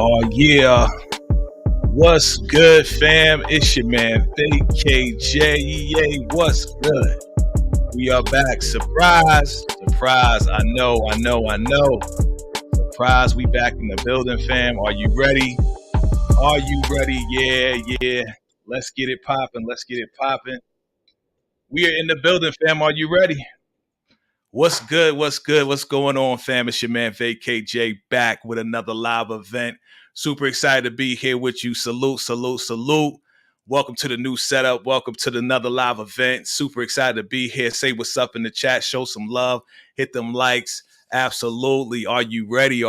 Oh yeah, what's good, fam? It's your man VACAY-JAY. Yay, what's good? We are back. Surprise, surprise. I know. Surprise, we back in the building, fam. Are you ready? Are you ready? Yeah. Let's get it popping. We are in the building, fam. Are you ready? What's good? What's going on, fam? It's your man VACAY-JAY back with another live event. Super excited to be here with you. Salute. Welcome to the new setup. Welcome to another live event. Super excited to be here. Say what's up in the chat. Show some love. Hit them likes. Absolutely. Are you ready?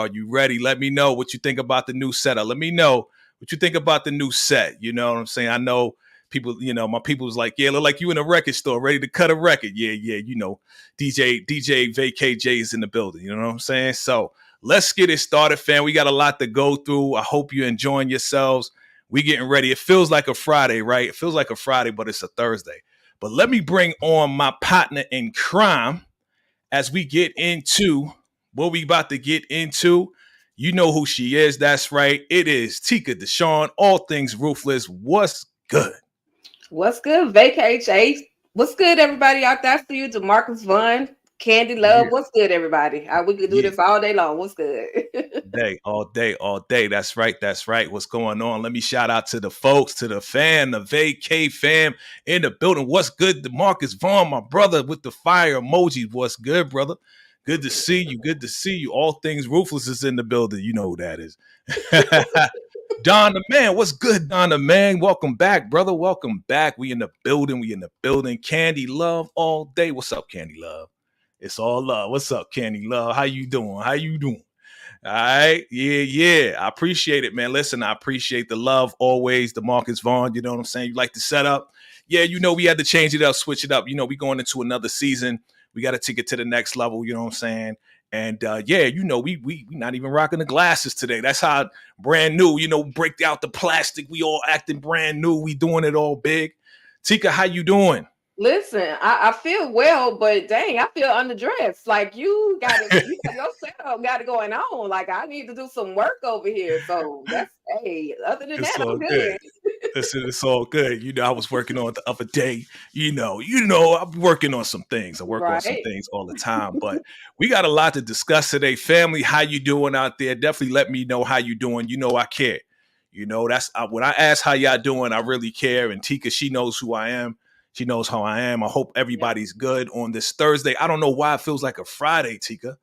Let me know what you think about the new setup. Let me know what you think about the new set. You know what I'm saying? I know people, my people was like, yeah, look like you in a record store ready to cut a record. Yeah, DJ VACAY-JAY is in the building. You know what I'm saying? So let's get it started, fam. We got a lot to go through. I hope you're enjoying yourselves. We getting ready. It feels like a Friday, right? It feels like a Friday, but it's a Thursday. But let me bring on my partner in crime as we get into what we about to get into. You know who she is. That's right. It is Tika Deshawn, all things ruthless. What's good? What's good, VACAY-JAY? What's good, everybody out there? See you, DeMarcus Vaughn, Candy Love. Yeah. What's good, everybody? We could do this all day long. What's good? All day. That's right. What's going on? Let me shout out to the folks, to the fam, the VACAY fam in the building. What's good? DeMarcus Vaughn, my brother with the fire emoji. What's good, brother? Good to see you. All things ruthless is in the building. You know who that is. Don the man, what's good, Don the man? Welcome back, brother. Welcome back. We in the building. Candy Love all day. What's up, Candy Love? It's all love. What's up, Candy Love? How you doing? All right. Yeah. I appreciate it, man. Listen, I appreciate the love always. DeMarcus Vaughn, you know what I'm saying? You like the setup. Yeah, we had to change it up, switch it up. We going into another season. We got to take it to the next level, you know what I'm saying? And we not even rocking the glasses today. That's how brand new, break out the plastic. We all acting brand new. We doing it all big. Tika, how you doing? Listen, I feel well, but dang, I feel underdressed. Like you got your setup got it going on. Like I need to do some work over here. So that's other than It's that, all I'm good. Listen, it's all good. I was working on it the other day. I'm working on some things. I work on some things all the time. But we got a lot to discuss today. Family, how you doing out there? Definitely let me know how you doing. I care. That's when I ask how y'all doing, I really care. And Tika, she knows who I am. She knows how I am. I hope everybody's good on this Thursday. I don't know why it feels like a Friday, Tika.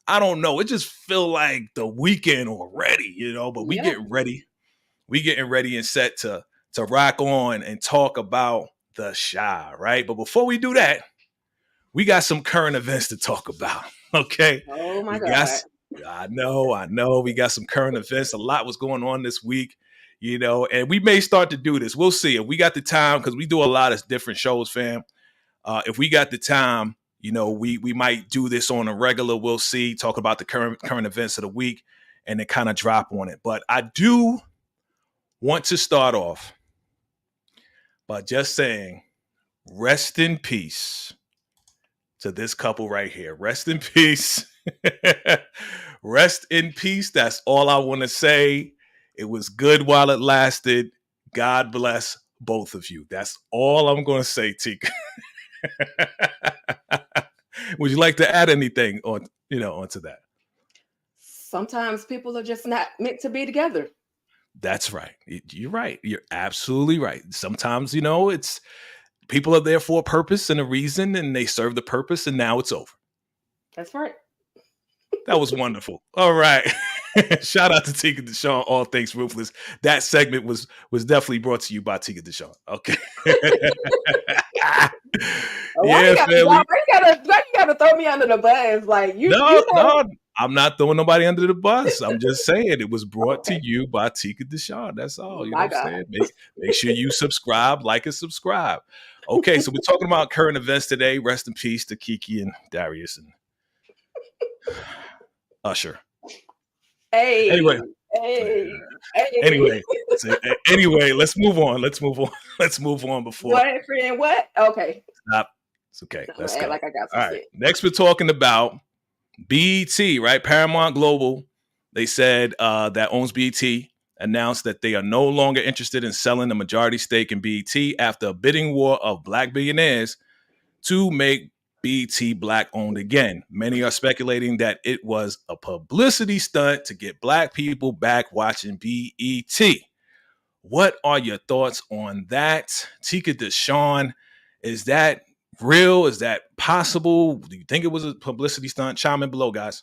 I don't know. It just feel like the weekend already, but we getting ready. We getting ready and set to rock on and talk about the Chi, right? But before we do that, we got some current events to talk about, okay? Oh, my God. I know. We got some current events. A lot was going on this week. And we may start to do this. We'll see if we got the time because we do a lot of different shows, fam. If we got the time, we might do this on a regular. We'll see, talk about the current events of the week and then kind of drop on it. But I do want to start off by just saying rest in peace to this couple right here. Rest in peace. Rest in peace. That's all I want to say. It was good while it lasted. God bless both of you. That's all I'm going to say, Tika. Would you like to add anything onto that? Sometimes people are just not meant to be together. That's right. You're right. You're absolutely right. Sometimes, it's people are there for a purpose and a reason, and they serve the purpose, and now it's over. That's right. That was wonderful. All right. Shout out to Tika Deshawn, all things ruthless. That segment was definitely brought to you by Tika Deshawn. Okay. Why you gotta throw me under the bus? Like No, I'm not throwing nobody under the bus. I'm just saying it was brought to you by Tika Deshawn. That's all. You know what I'm saying? Make sure you subscribe, like and subscribe. Okay, so we're talking about current events today. Rest in peace to Kiki and Darius and Usher. Anyway, let's move on before. What, friend? What? Okay. Stop. It's okay. Let's go. Like I got some all right. Next, we're talking about BET, right? Paramount Global They said that owns BET announced that they are no longer interested in selling a majority stake in BET after a bidding war of black billionaires to make BET black owned again. Many are speculating that it was a publicity stunt to get black people back watching BET. What are your thoughts on that? Tika Deshawn, is that real? Is that possible? Do you think it was a publicity stunt? Chime in below, guys.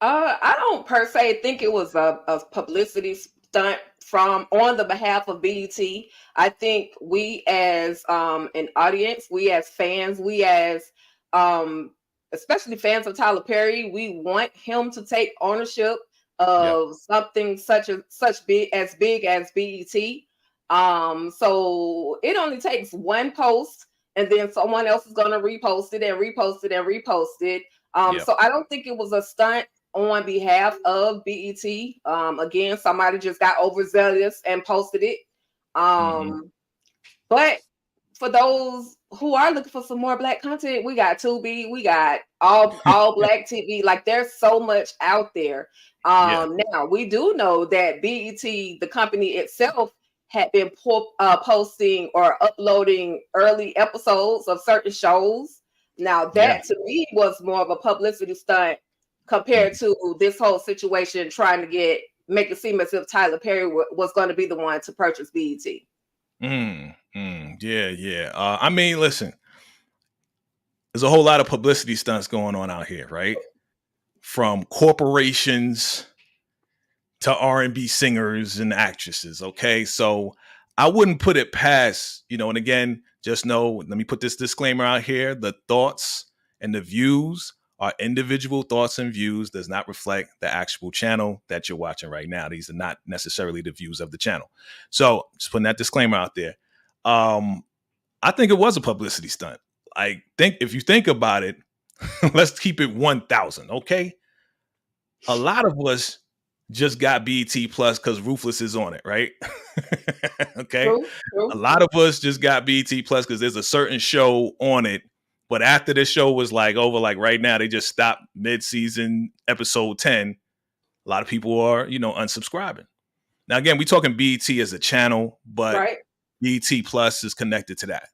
I don't per se think it was a publicity stunt from on the behalf of BET. I think we as an audience, we as fans, we as especially fans of Tyler Perry, we want him to take ownership of something such big as BET. So it only takes one post, and then someone else is gonna repost it and repost it and repost it. So I don't think it was a stunt on behalf of BET. Again, somebody just got overzealous and posted it. But for those who are looking for some more black content, we got Tubi, we got all black TV. Like there's so much out there. Now we do know that BET, the company itself, had been posting or uploading early episodes of certain shows. Now that to me was more of a publicity stunt compared to this whole situation trying to make it seem as if Tyler Perry was going to be the one to purchase BET. I mean, listen, there's a whole lot of publicity stunts going on out here, right? From corporations to R&B singers and actresses. Okay, so I wouldn't put it past, and again, just know, let me put this disclaimer out here: the thoughts and the views are individual thoughts and views, does not reflect the actual channel that you're watching right now. These are not necessarily the views of the channel. So just putting that disclaimer out there. I think it was a publicity stunt. I think if you think about it, let's keep it 1,000. Okay. A lot of us just got BET Plus because Ruthless is on it, right? Okay. True. A lot of us just got BET Plus because there's a certain show on it. But after this show was over, right now, they just stopped mid-season episode 10. A lot of people are, unsubscribing. Now, again, we're talking BET as a channel, but BET Plus is connected to that.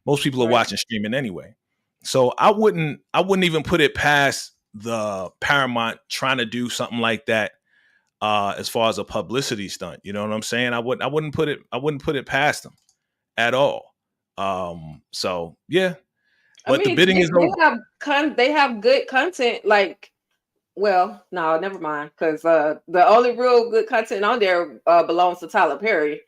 Most people are watching streaming anyway. So I wouldn't even put it past the Paramount trying to do something like that as far as a publicity stunt. You know what I'm saying? I wouldn't put it past them at all. So yeah. But the bidding is over. They have good content. No, never mind. Because the only real good content on there belongs to Tyler Perry.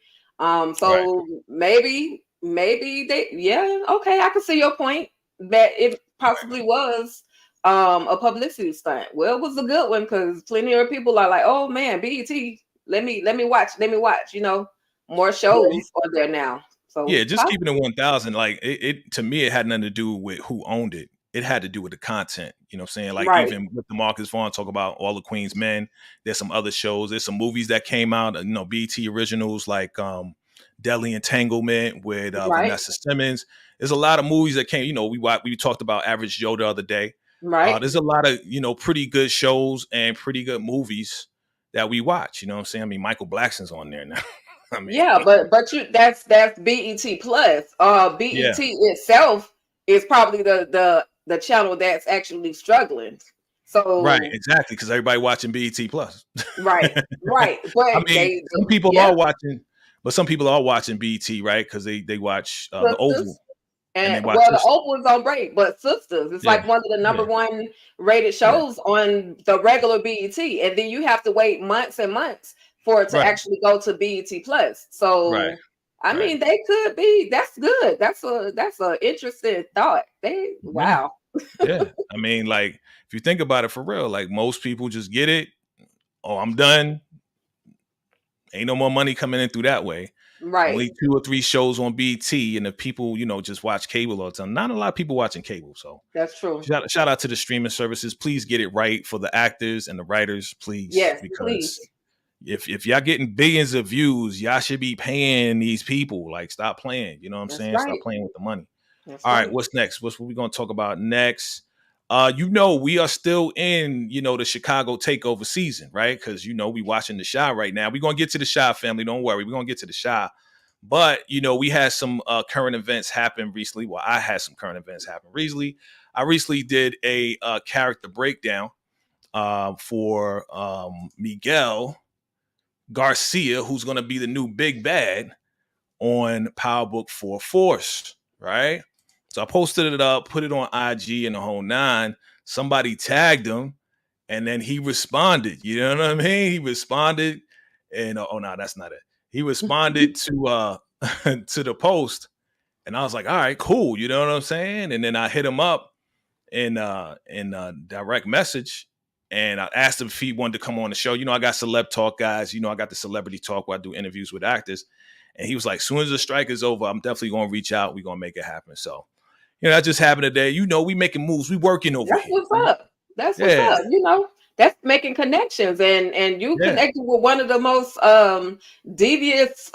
Maybe they. Okay, I can see your point that it possibly was a publicity stunt. Well, it was a good one because plenty of people are like, "Oh man, BET, let me watch. More shows on there now." So just keeping it 1,000. It to me, it had nothing to do with who owned it. It had to do with the content. You know what I'm saying? Even with the Marcus Vaughn talk about All the Queen's Men. There's some other shows. There's some movies that came out. BET originals like Deadly Entanglement with Vanessa Simmons. There's a lot of movies that came. We talked about Average Joe the other day. There's a lot of pretty good shows and pretty good movies that we watch. You know what I'm saying? I mean, Michael Blackson's on there now. I mean, but that's BET Plus. BET itself is probably the channel that's actually struggling. So exactly, because everybody watching BET Plus. Right. But I mean, some people are watching, but some people are watching BET, right? Because they watch the Oval. And the Oval is on break, but Sisters, it's like one of the number one rated shows on the regular BET, and then you have to wait months and months for it to actually go to BET Plus. So I mean, they could be. That's good. That's a interesting thought. Wow. I mean, if you think about it for real, most people just get it. Oh, I'm done. Ain't no more money coming in through that way. Only 2 or 3 shows on BT, and if people, just watch cable all the time, not a lot of people watching cable. So that's true. Shout out to the streaming services. Please get it right for the actors and the writers, please. Yes, because please. If y'all getting billions of views, y'all should be paying these people. Stop playing. You know what I'm saying? Stop playing with the money. All right, what's next? What we gonna talk about next? We are still in, the Chicago takeover season, right? Because we watching the Shy right now. We're gonna get to the Shy family. Don't worry, we're gonna get to the Shy. But we had some current events happen recently. Well, I had some current events happen recently. I recently did a character breakdown for Miguel Garcia, who's gonna be the new big bad on Power Book 4 Force, right? So I posted it up, put it on IG and the whole nine. Somebody tagged him, and then he responded. You know what I mean? He responded, and oh no, that's not it. He responded to to the post, and I was like, all right, cool. You know what I'm saying? And then I hit him up in direct message, and I asked him if he wanted to come on the show. I got celeb talk guys. I got the celebrity talk where I do interviews with actors. And he was like, as soon as the strike is over, I'm definitely going to reach out. We're going to make it happen. So, that just happened today. We making moves. We working over That's here. What's up. That's what's up. That's making connections, and you connected with one of the most devious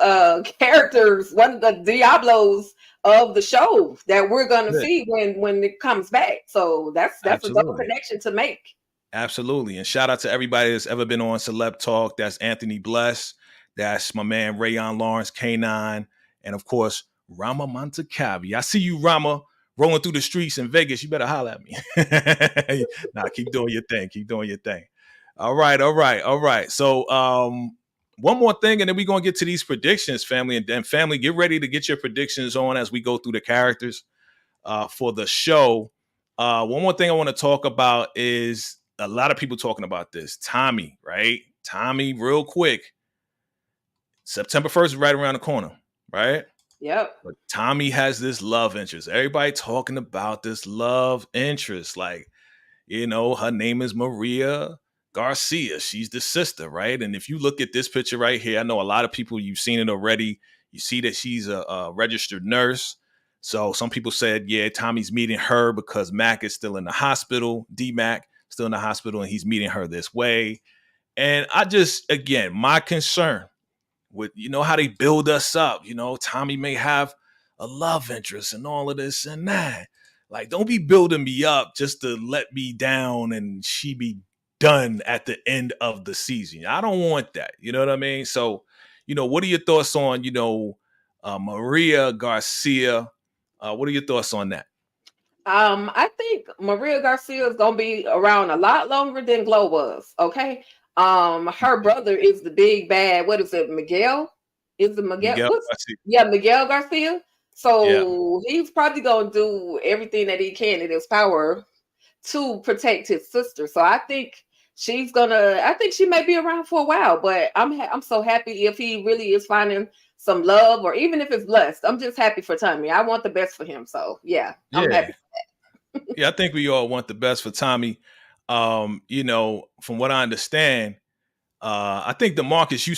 characters, one of the Diablos of the show that we're gonna see when it comes back. So that's a double connection to make. Absolutely. And shout out to everybody that's ever been on Celeb Talk. That's Anthony Bless. That's my man Rayon Lawrence, K9, and of course Rama Montecavi. I see you, Rama, rolling through the streets in Vegas. You better holler at me. Nah, keep doing your thing. Keep doing your thing. All right. So one more thing, and then we're gonna get to these predictions, family. And then family, get ready to get your predictions on as we go through the characters for the show. One more thing I want to talk about is a lot of people talking about this. Tommy, right? Tommy, real quick. September 1st is right around the corner, right? Yep. But Tommy has this love interest. Everybody talking about this love interest. Like, her name is Maria Garcia. She's the sister, right? And if you look at this picture right here, I know a lot of people, you've seen it already. You see that she's a registered nurse. So some people said, yeah, Tommy's meeting her because Mac is still in the hospital. D-Mac still in the hospital, and he's meeting her this way. And again, my concern with, how they build us up, Tommy may have a love interest and all of this and that. Like, don't be building me up just to let me down and she be done at the end of the season. I don't want that. You know what I mean? So, what are your thoughts on, Maria Garcia? What are your thoughts on that? I think Maria Garcia is gonna be around a lot longer than Glow was. Okay. Her brother is the big bad. What is it, Miguel? Is it Miguel? Miguel Garcia. So he's probably gonna do everything that he can in his power to protect his sister. So I think she may be around for a while, but I'm so happy if he really is finding some love, or even if it's blessed. I'm just happy for Tommy. I want the best for him. So I'm happy for that. Yeah, I think we all want the best for Tommy. From what I understand, I think DeMarcus, you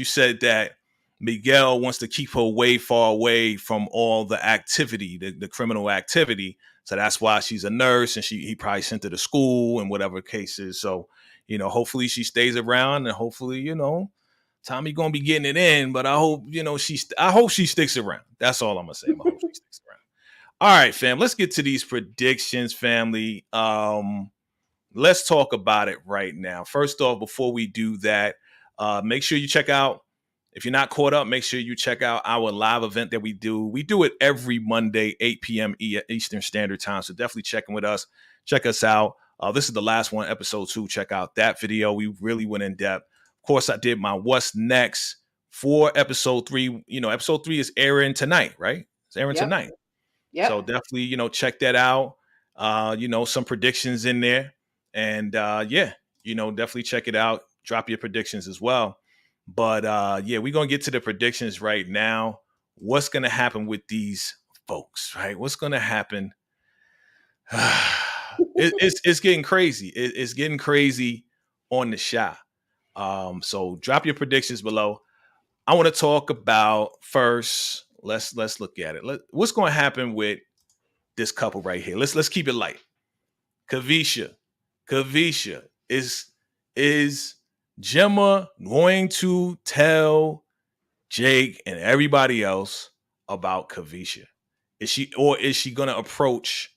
said that Miguel wants to keep her far away from all the activity, the criminal activity. So that's why she's a nurse, and he probably sent her to school and whatever the case is. So, hopefully she stays around, and hopefully, Tommy gonna be getting it in. But I hope, I hope she sticks around. That's all I'm gonna say. I hope she sticks around. All right, fam. Let's get to these predictions, family. Let's talk about it right now. First off, before we do that, make sure you check out, if you're not caught up, make sure you check out our live event that we do. We do it every Monday, 8 p.m. Eastern Standard Time. So definitely check in with us. Check us out. This is the last one, episode 2. Check out that video. We really went in depth. Of course, I did my What's Next for episode 3. Episode 3 is airing tonight, right? It's airing tonight. Yeah. So definitely, check that out. Some predictions in there. And definitely check it out. Drop your predictions as well. But we're going to get to the predictions right now. What's going to happen with these folks, right? What's going to happen? It's getting crazy. It's getting crazy on the shot. So drop your predictions below. I want to talk about first. Let's look at it. What's going to happen with this couple right here? Let's keep it light. Kavisha, is Gemma going to tell Jake and everybody else about Kavisha? Is she going to approach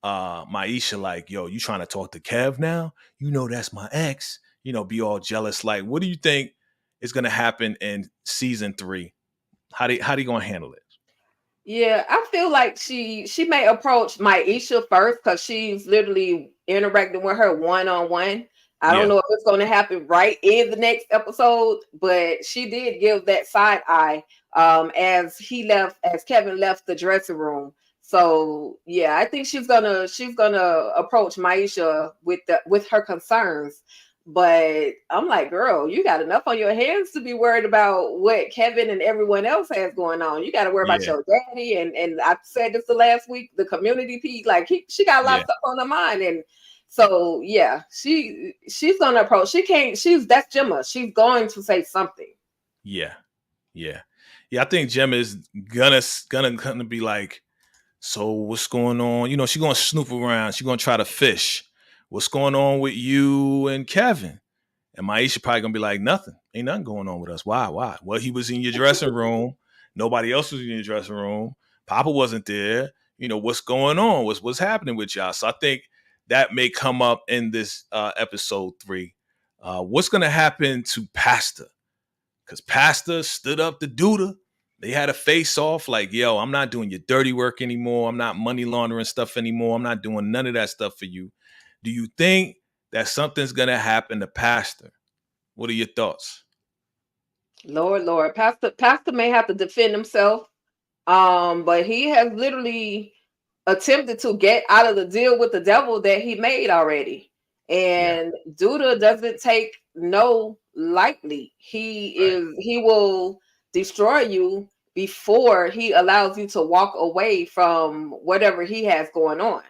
Maisha like, yo, you trying to talk to Kev now? You know that's my ex. Be all jealous. Like, what do you think is gonna happen in season 3? How they gonna handle it? Yeah, I feel like she may approach Maisha first because she's literally interacting with her one-on-one. I don't Yeah, know if it's going to happen right in the next episode, but she did give that side eye as Kevin left the dressing room. So yeah, I think she's gonna approach Maisha with her concerns. But I'm like, girl, you got enough on your hands to be worried about what Kevin and everyone else has going on. You got to worry about yeah, your daddy. And I said this the last week, the community piece, like she got a lot yeah, of stuff on her mind. And so yeah, she's gonna approach. That's Gemma. She's going to say something. yeah, yeah, yeah. I think Gemma is gonna be like, so what's going on? She's gonna snoop around. She's gonna try to fish. What's going on with you and Kevin? And Maisha probably gonna be like, nothing. Ain't nothing going on with us. Why? Why? Well, he was in your dressing room. Nobody else was in your dressing room. Papa wasn't there. What's going on? What's happening with y'all? So I think that may come up in this episode 3. What's gonna happen to Pastor? Because Pastor stood up to Duda. They had a face off like, yo, I'm not doing your dirty work anymore. I'm not money laundering stuff anymore. I'm not doing none of that stuff for you. Do you think that something's gonna happen to Pastor? What are your thoughts? Lord, Pastor may have to defend himself. But he has literally attempted to get out of the deal with the devil that he made already. Yeah, And Duda doesn't take no lightly. right. He will destroy you before he allows you to walk away from whatever he has going on.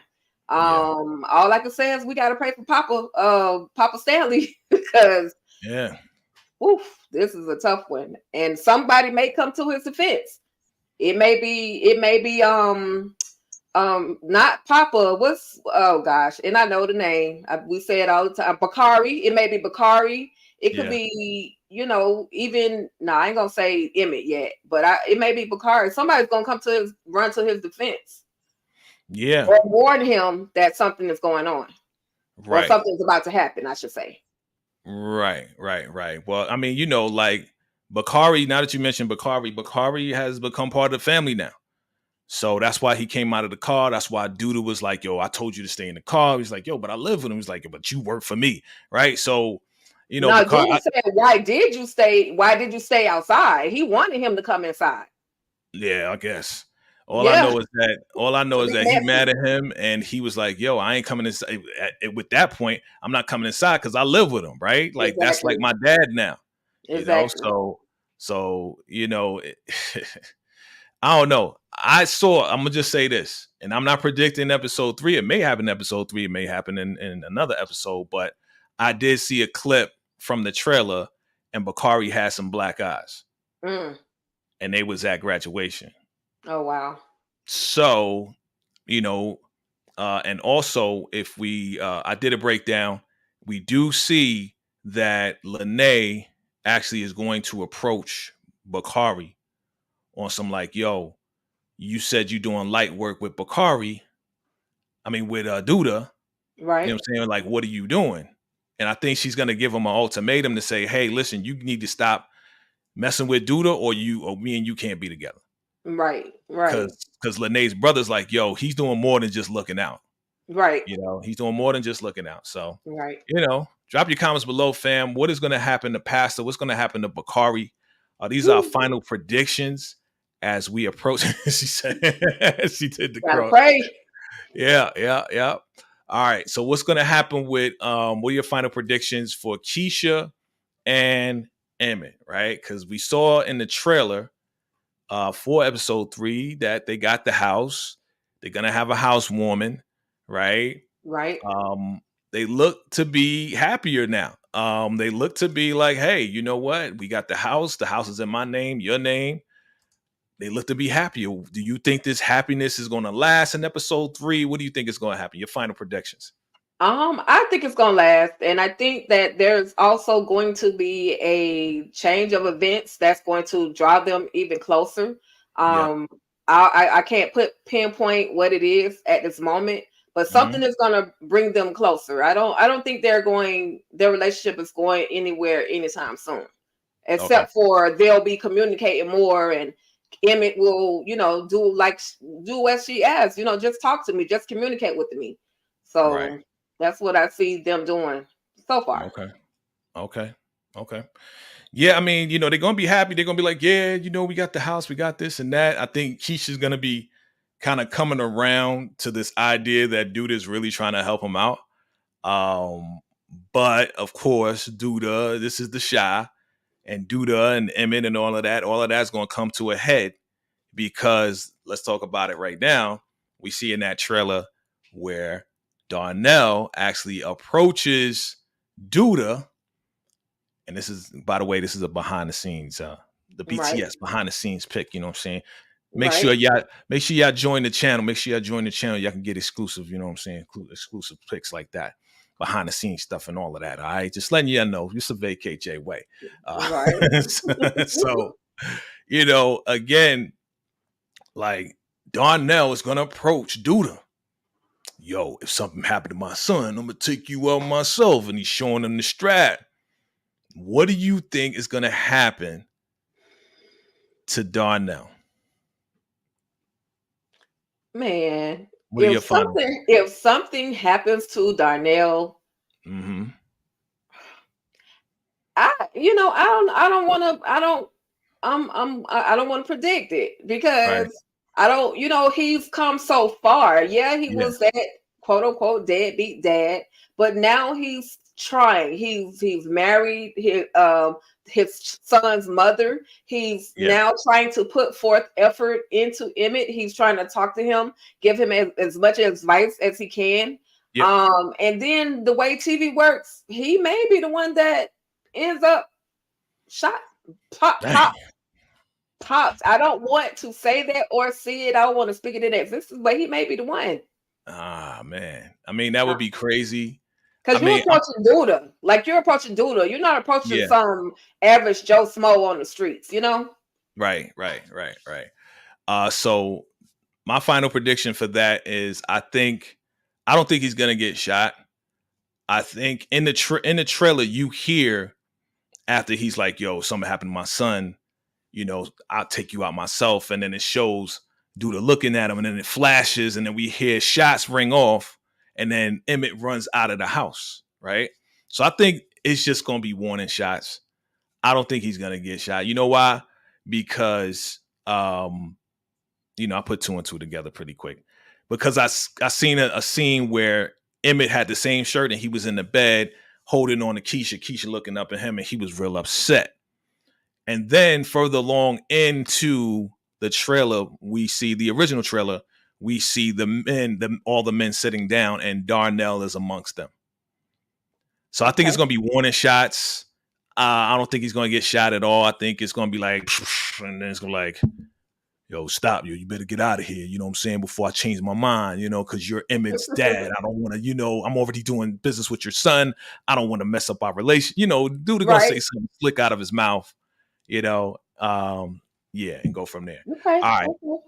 Yeah, All I can say is we gotta pray for Papa Stanley because yeah, oof, this is a tough one. And somebody may come to his defense. It may be not Papa. Oh gosh, and I know the name. We say it all the time. Bakari. It may be Bakari. It could yeah, be, even no, I ain't gonna say Emmett yet, but it may be Bakari. Somebody's gonna run to his defense yeah. or warn him that something is going on or Right, something's about to happen, I should say. right. Well, I mean, like Bakari. Now that you mentioned Bakari has become part of the family now. So that's why he came out of the car. That's why Duda was like, yo, I told you to stay in the car. He's like, yo, but I live with him. He's like, but you work for me. Right. So, No, Bakari, Duda said, why did you stay? Why did you stay outside? He wanted him to come inside. yeah, I guess. Yeah, All I know to is be that he mad messy. at him and he was like, yo, I ain't coming inside. With that point, I'm not coming inside because I live with him, right? Like that's like Exactly. my dad now, Exactly. so I don't know. I'm gonna just say this, and I'm not predicting episode 3. It may happen in episode 3, it may happen in another episode, but I did see a clip from the trailer and Bakari had some black eyes Mm. and they was at graduation. Oh wow. So, you know, and also if I did a breakdown, we do see that Lene actually is going to approach Bakari on some like, yo, you said you doing light work with Bakari. I mean, with Duda, you know Right. what I'm saying? Like, what are you doing? And I think she's going to give him an ultimatum to say, hey, listen, you need to stop messing with Duda or me and you can't be together. Right. Right. Because Lene's brother's like, yo, he's doing more than just looking out. Right. He's doing more than just looking out. So, Right. drop your comments below, fam. What is going to happen to Pastor? What's going to happen to Bakari? These are our final predictions as we approach. She said, she did the Gotta cross. pray. Yeah. All right. So what's going to happen with what are your final predictions for Keisha and Emmett, right? Because we saw in the trailer for episode 3 that they got the house. They're going to have a housewarming, right? Right. They look to be happier now. They look to be like, hey, you know what? We got the house. The house is in my name, your name. They look to be happier. Do you think this happiness is going to last in episode 3? What do you think is going to happen? Your final predictions. I think it's gonna last, and I think that there's also going to be a change of events that's going to draw them even closer. Yeah. Um, I can't pinpoint what it is at this moment, but Mm-hmm. something is going to bring them closer. I don't think their relationship is going anywhere anytime soon, Okay. except for they'll be communicating more, and Emmett will, do as she asks, just talk to me, just communicate with me. Right. So that's what I see them doing so far. Okay. Okay. Okay. Yeah, I mean, they're gonna be happy. They're gonna be like, yeah, we got the house, we got this and that. I think Keisha's gonna be kind of coming around to this idea that Duda is really trying to help him out. But of course, Duda, this is the Shy, and Duda and Emmett and all of that's gonna come to a head because let's talk about it right now. We see in that trailer where Darnell actually approaches Duda. And this is, by the way, this is a behind the scenes, the Right, BTS behind the scenes pick. You know what I'm saying? Make right. sure y'all join the channel. Make sure y'all join the channel. Y'all can get exclusive. You know what I'm saying? Exclusive picks like that, behind the scenes stuff and all of that. All right, just letting y'all know. It's a VACAY-JAY way. Right. So again, like Darnell is gonna approach Duda. Yo, if something happened to my son, I'm gonna take you out myself, and he's showing him the strat. What do you think is going to happen to Darnell? Man, What are your final? if something happens to Darnell, Mm-hmm. I don't want to predict it Right. because I don't, he's come so far. Yeah, he Yeah. was that quote unquote deadbeat dad, but now he's trying. He's married his son's mother. He's Yeah. now trying to put forth effort into Emmett. He's trying to talk to him, give him as much advice as he can. Yeah. And then the way TV works, he may be the one that ends up shot pop Dang. pops. I don't want to say that or see it. I don't want to speak it in existence, but he may be the one. Ah, man. I mean, that would be crazy. I Because you're mean, approaching Duda. Like you're approaching Duda. You're not approaching yeah. some average Joe Smo on the streets, Right. So my final prediction for that is I don't think he's gonna get shot. I think in the trailer you hear after he's like, yo, something happened to my son, I'll take you out myself. And then it shows Duda looking at him, and then it flashes, and then we hear shots ring off, and then Emmett runs out of the house, right? So I think it's just going to be warning shots. I don't think he's going to get shot. You know why? Because, I put two and two together pretty quick. Because I seen a scene where Emmett had the same shirt, and he was in the bed holding on to Keisha looking up at him, and he was real upset. And then further along into the trailer, we see the original trailer. We see all the men sitting down, and Darnell is amongst them. So I think it's going to be warning shots. I don't think he's going to get shot at all. I think it's going to be like, and then it's going to be like, yo, stop you. You better get out of here. You know what I'm saying? Before I change my mind, because you're Emmett's dad. I don't want to, I'm already doing business with your son. I don't want to mess up our relation. Dude going to say something slick out of his mouth. And go from there. Okay. All right. Okay.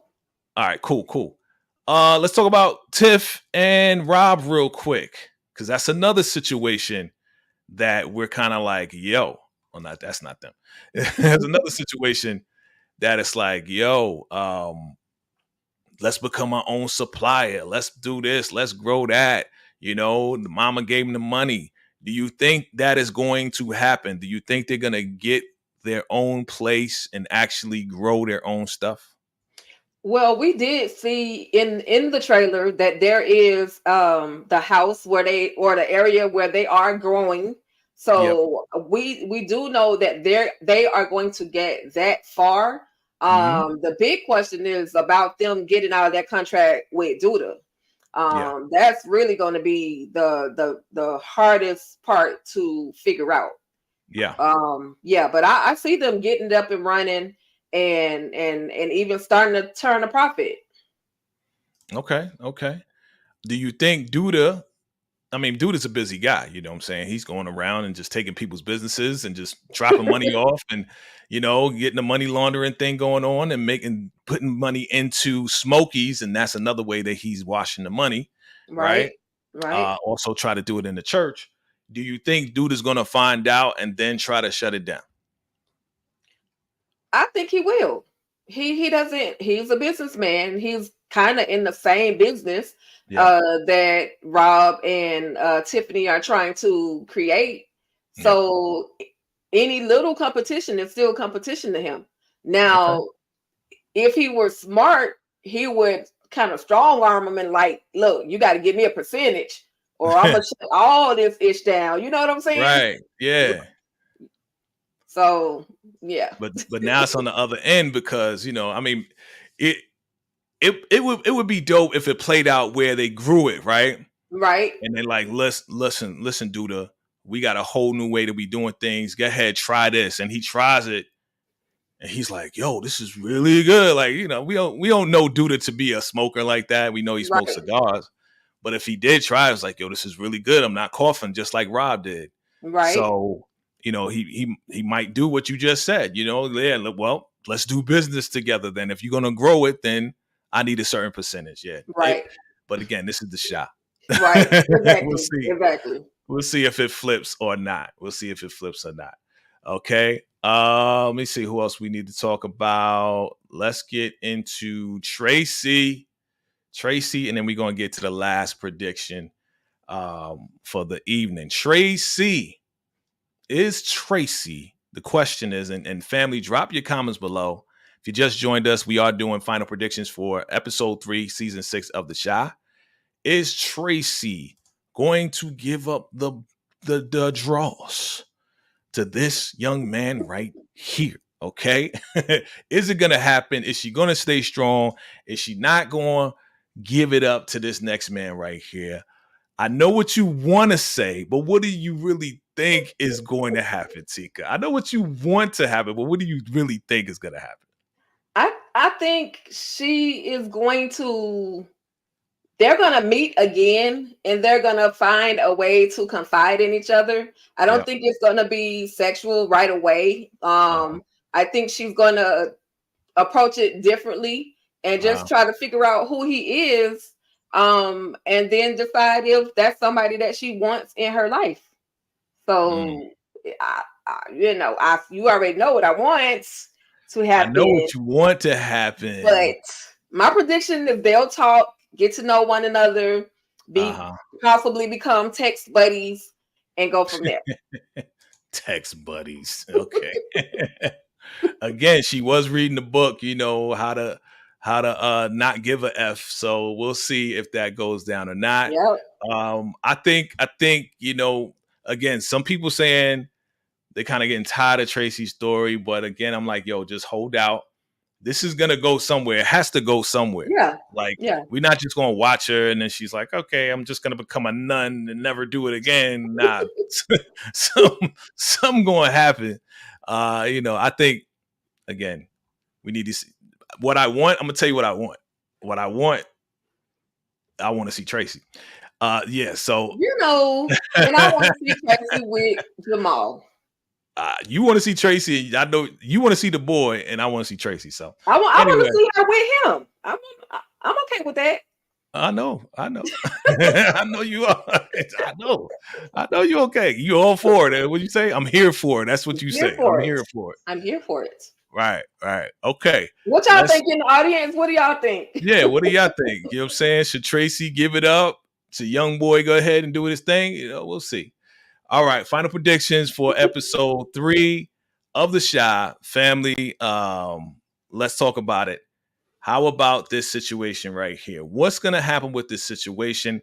All right, cool. Let's talk about Tiff and Rob real quick, because that's another situation that we're kind of like, yo, well, that's not them. There's another situation that it's like, yo, let's become our own supplier. Let's do this. Let's grow that. The mama gave him the money. Do you think that is going to happen? Do you think they're going to get their own place and actually grow their own stuff? We did see in the trailer that there is the house or the area where they are growing. So we do know that they are going to get that far. The big question is about them getting out of that contract with Duda. That's really going to be the hardest part to figure out. But I see them getting it up and running and even starting to turn a profit. Okay. Do you think Duda's a busy guy, you know what I'm saying? He's going around and just taking people's businesses and just dropping money off and, getting the money laundering thing going on and putting money into Smokies. And that's another way that he's washing the money. Right. Right. Also try to do it in the church. Do you think Dude is going to find out and then try to shut it down? I think he will. He doesn't. He's a businessman. He's kind of in the same business Yeah. that Rob and Tiffany are trying to create. Yeah. So any little competition is still competition to him. Now, Okay. if he were smart, he would kind of strong arm him and like, look, you got to give me a percentage, or I'm gonna shut all this ish down. You know what I'm saying? Right. Yeah. So yeah. But now it's on the other end because, I mean, it it would be dope if it played out where they grew it, right? Right. And they like, listen, Duda, we got a whole new way to be doing things. Go ahead, try this. And he tries it. And he's like, yo, this is really good. Like, we don't know Duda to be a smoker like that. We know he smokes Right. cigars. But if he did try, it was like, yo, this is really good. I'm not coughing just like Rob did. Right. So, he might do what you just said. Yeah, well, let's do business together. Then if you're gonna grow it, then I need a certain percentage. Yeah. Right. But again, this is the shot. Right. Exactly. We'll see. Exactly. We'll see if it flips or not. Okay. Let me see who else we need to talk about. Let's get into Tracy, and then we're gonna get to the last prediction for the evening. Tracy. Is Tracy? The question is, and family, drop your comments below. If you just joined us, we are doing final predictions for episode 3, season 6 of The Shy. Is Tracy going to give up the draws to this young man right here? Okay. Is it going to happen? Is she going to stay strong? Is she not going to give it up to this next man right here? I know what you want to say, but what do you really think is going to happen, Tika? I know what you want to happen, but what do you really think is going to happen? I think she is going to. They're going to meet again, and they're going to find a way to confide in each other. I don't think it's going to be sexual right away. I think she's going to approach it differently and just try to figure out who he is, and then decide if that's somebody that she wants in her life. So, you already know what I want to happen. I know what you want to happen. But my prediction is they'll talk, get to know one another, possibly become text buddies, and go from there. Text buddies. Okay. Again, she was reading the book, how to not give a F. So we'll see if that goes down or not. Yep. I think, again, some people saying they're kind of getting tired of Tracy's story, but again, I'm like, yo, just hold out. This is gonna go somewhere. It has to go somewhere. Yeah. Like, we're not just gonna watch her and then she's like, okay, I'm just gonna become a nun and never do it again. Nah, something gonna happen. I think again, we need to see what I want. I'm gonna tell you what I want. What I want to see Tracy. So and I want to see Tracy with Jamal. You want to see Tracy. I know you want to see the boy, and I want to see Tracy. So I want to see her with him. I'm okay with that. I know. I know you are. I know you okay. You all for it. What you say? I'm here for it. That's what you say. I'm here for it. I'm here for it. Right. Okay. What y'all think in the audience? What do y'all think? Yeah, what do y'all think? You know what I'm saying? Should Tracy give it up? Should young boy go ahead and do his thing? We'll see. All right, final predictions for episode 3 of The Shy family. Let's talk about it. How about this situation right here? What's going to happen with this situation?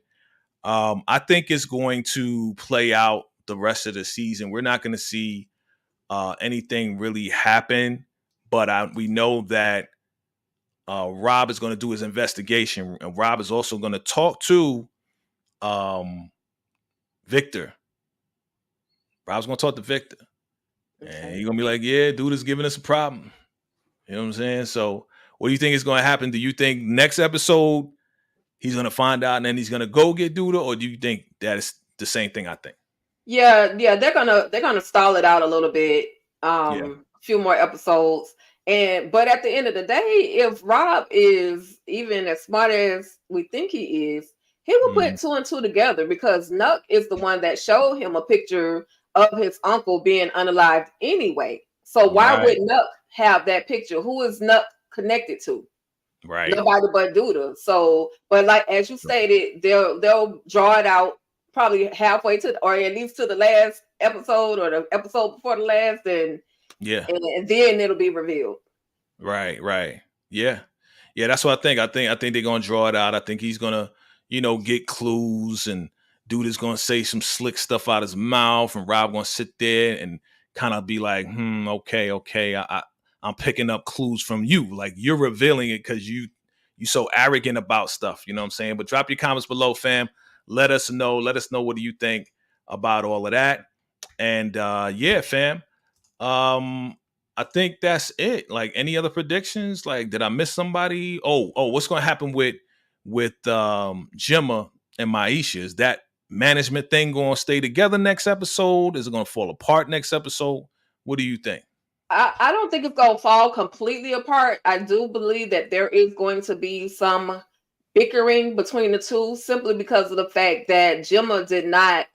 I think it's going to play out the rest of the season. We're not going to see anything really happen, but we know that Rob is going to do his investigation, and Rob is also going to talk to Victor. Rob's going to talk to Victor. Okay. And he's going to be like, yeah, dude is giving us a problem. You know what I'm saying? So what do you think is going to happen? Do you think next episode he's going to find out and then he's going to go get Duda? Or do you think that is the same thing I think? Yeah, they're gonna stall it out a little bit. A few more episodes. But at the end of the day, if Rob is even as smart as we think he is, he will put two and two together because Nuck is the one that showed him a picture of his uncle being unalived anyway. So why would Nuck have that picture? Who is Nuck connected to? Right. Nobody but Duda. So, but like as you stated, they'll draw it out probably halfway to, or at least to the last episode or the episode before the last, and then it'll be revealed. Right. Yeah. That's what I think. I think they're gonna draw it out. I think he's gonna, get clues, and Duda's gonna say some slick stuff out his mouth, and Rob gonna sit there and kind of be like, okay. I'm picking up clues from you. Like, you're revealing it because you so arrogant about stuff. You know what I'm saying? But drop your comments below, fam. Let us know. What do you think about all of that? And fam. I think that's it. Like, any other predictions? Like, did I miss somebody? Oh, what's gonna happen with Gemma and Maisha? Is that management thing gonna stay together next episode? Is it gonna fall apart next episode? What do you think? I don't think it's going to fall completely apart. I do believe that there is going to be some bickering between the two, simply because of the fact that Gemma did not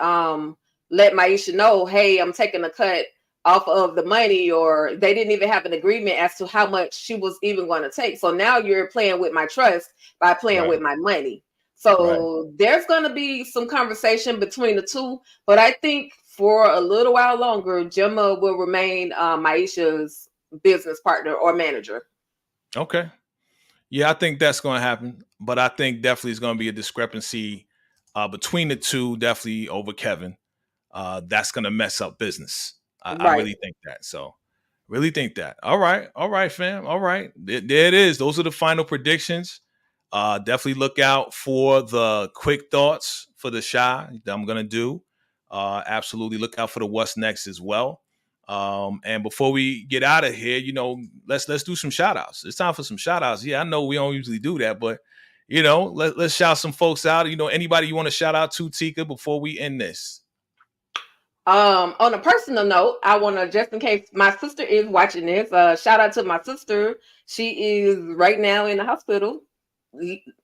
let Maisha know, hey, I'm taking a cut off of the money, or they didn't even have an agreement as to how much she was even going to take. So now you're playing with my trust by playing with my money. So there's going to be some conversation between the two, but I think for a little while longer, Gemma will remain Maisha's business partner or manager. Okay. Yeah, I think that's going to happen. But I think definitely it's going to be a discrepancy between the two, definitely over Kevin. That's going to mess up business. I really think that. So, really think that. All right, fam. All right. There it is. Those are the final predictions. Definitely look out for the quick thoughts for the Shy that I'm going to do. Absolutely look out for the what's next as well. And before we get out of here, let's do some shout outs. It's time for some shout outs. Yeah, I know we don't usually do that, but let's shout some folks out. Anybody you want to shout out to, Tika, before we end this? On a personal note, I want to, just in case my sister is watching this, shout out to my sister. She is right now in the hospital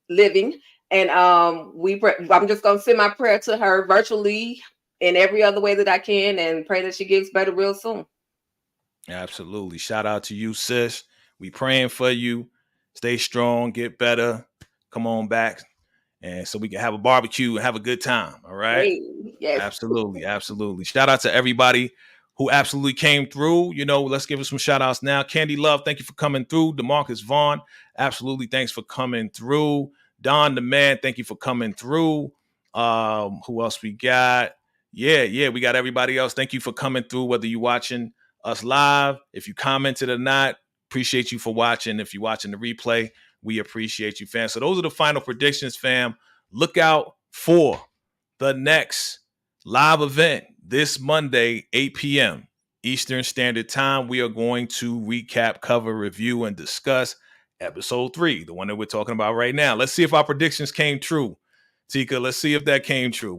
living, and I'm just gonna send my prayer to her virtually in every other way that I can, and pray that she gets better real soon. Absolutely. Shout out to you, sis. We praying for you. Stay strong, get better. Come on back. And so we can have a barbecue and have a good time. All right. Hey, yes. Absolutely. Shout out to everybody who absolutely came through. Let's give us some shout outs now. Candy Love, thank you for coming through. DeMarcus Vaughn, absolutely. Thanks for coming through. Don the Man, thank you for coming through. Who else we got? Yeah, we got everybody else. Thank you for coming through, whether you're watching us live, if you commented or not. Appreciate you for watching. If you're watching the replay, we appreciate you, fam. So those are the final predictions, fam. Look out for the next live event this Monday, 8 p.m. Eastern Standard Time. We are going to recap, cover, review, and discuss episode 3, the one that we're talking about right now. Let's see if our predictions came true. Tika, let's see if that came true.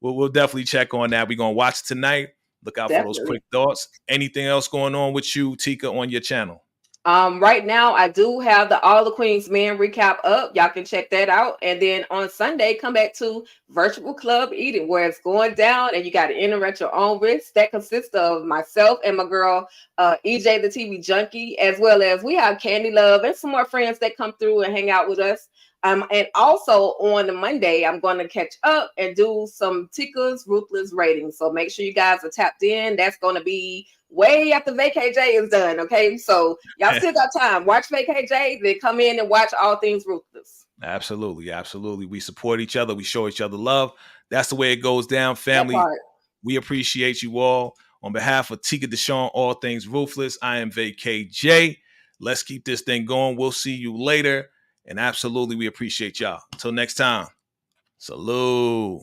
We'll definitely check on that. We're going to watch tonight. Look out for those quick thoughts. Anything else going on with you, Tika, on your channel? Right now, I do have the All the Queens Men recap up. Y'all can check that out. And then on Sunday, come back to Virtual Club Eating, where it's going down and you got to enter at your own risk. That consists of myself and my girl, EJ the TV Junkie, as well as we have Candy Love and some more friends that come through and hang out with us. And also on the Monday, I'm going to catch up and do some Tika's Ruthless ratings. So make sure you guys are tapped in. That's going to be way after VACAY-JAY is done. Okay. So y'all still got time. Watch VACAY-JAY, then come in and watch All Things Ruthless. Absolutely. We support each other. We show each other love. That's the way it goes down, family. We appreciate you all. On behalf of Tika Deshawn, All Things Ruthless, I am VACAY-JAY. Let's keep this thing going. We'll see you later. And absolutely, we appreciate y'all. Until next time, salute.